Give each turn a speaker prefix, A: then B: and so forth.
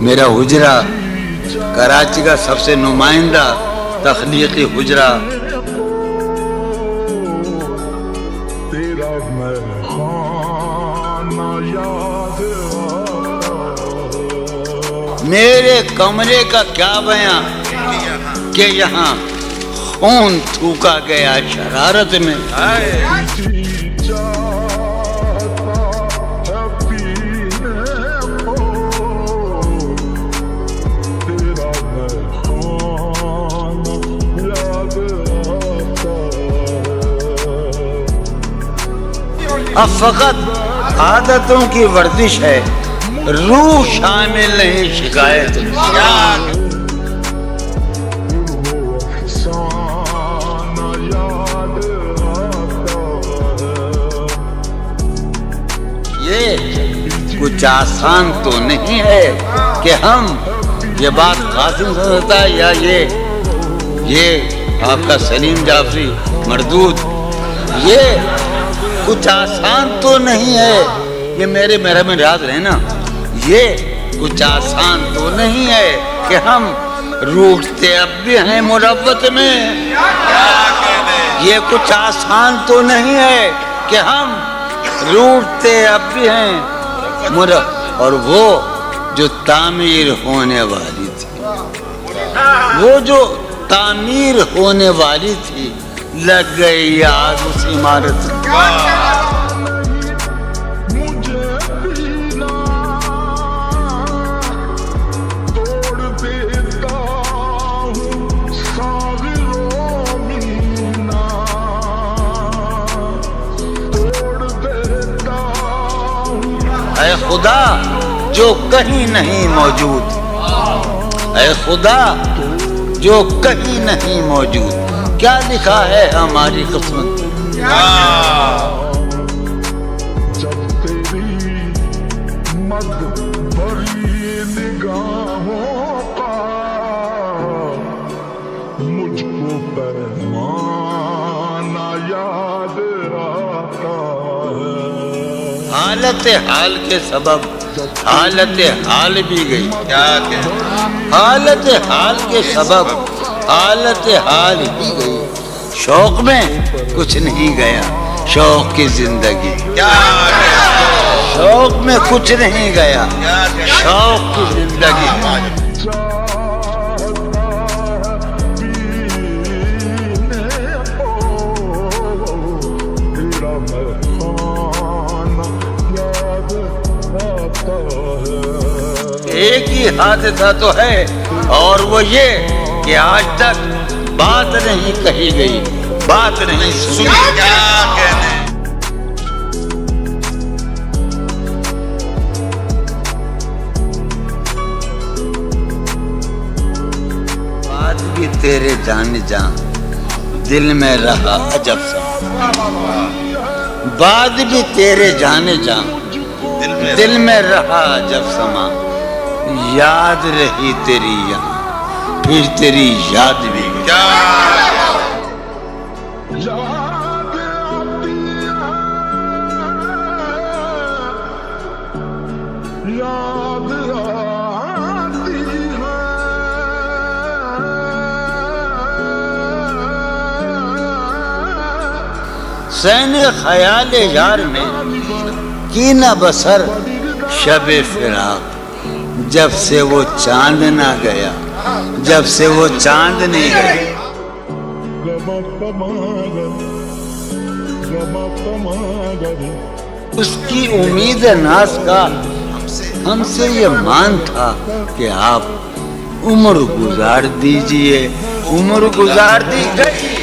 A: میرا حجرہ کراچی کا سب سے نمائندہ تخلیقی حجرہ میرے کمرے کا کیا بیان کہ یہاں خون تھوکا گیا شرارت میں. اب فقط عادتوں کی ورزش ہے، روح شامل نہیں شکایت. یہ کچھ آسان تو نہیں ہے کہ ہم یہ بات قاسم سمجھتا ہے یا یہ آپ کا سلیم جعفری مردود، یہ کچھ آسان تو نہیں ہے. یہ میرے محرم ریاض رہنا، یہ کچھ آسان تو نہیں ہے کہ ہم روٹتے اب بھی ہیں مروت میں. یہ کچھ آسان تو نہیں ہے کہ ہم روٹتے اب بھی ہیں مروت. اور وہ جو تعمیر ہونے والی تھی، وہ جو تعمیر ہونے والی تھی، لگ گئی آگ اس عمارت میں. اے خدا جو کہیں نہیں موجود، اے خدا جو کہیں نہیں موجود، کیا لکھا ہے ہماری قسمت میں.
B: جب تیری مد بھری نگاہوں کا مجھ کو پیمانہ یاد آتا ہے.
A: حالت حال کے سبب حالت حال بھی گئی. حالت حال کے سبب حالت حال ہی گئی. شوق میں کچھ نہیں گیا، شوق کی زندگی. شوق میں کچھ نہیں گیا، شوق کی زندگی. ایک ہی حادثہ تو ہے اور وہ یہ کہ آج تک بات نہیں کہی گئی، بات نہیں سنی. بات بھی تیرے جان جان دل میں رہا عجب سا. بات بھی تیرے جان جان دل میں رہا عجب سما. یاد رہی تیری یہاں پھر تیری یاد بھی سین خیال یار میں کی نہ بسر شب فراق. جب سے وہ چاند نہ گیا، جب سے وہ چاند نہیں گیا. اس کی امید ناز کا ہم سے یہ مان تھا کہ آپ عمر گزار دیجئے، عمر گزار دی گئی.